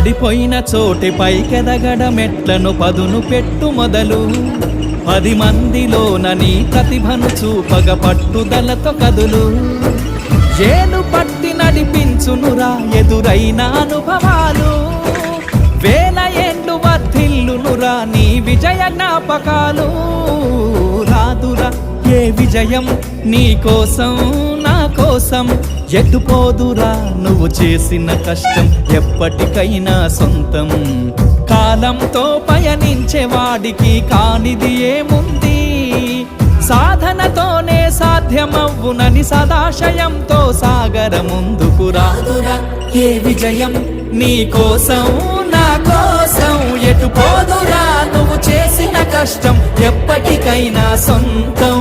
పడిపోయిన చోటి పైకెదగడ మెట్లను పదును పెట్టు మొదలు 10 మందిలోన నీ ప్రతిభను చూపగ పట్టుదలతో కదులు ఏలు పట్టి నడిపించునురా ఎదురైన అనుభవాలు వేల ఏండ్లు వర్ధిల్లునురా నీ విజయ జ్ఞాపకాలు రాదురా ఏ విజయం నీ కోసం నా కోసం ఎటుపోదురా నువ్వు చేసిన కష్టం ఎప్పటికైనా సొంతం కాలంతో పయనించే వాడికి కానిది ఏముంది సాధనతోనే సాధ్యమవ్వునని సదాశయంతో సాగర ముందుకు రాదురా ఏ విజయం నీ కోసం నా కోసం ఎటుపోదురా నువ్వు చేసిన కష్టం ఎప్పటికైనా సొంతం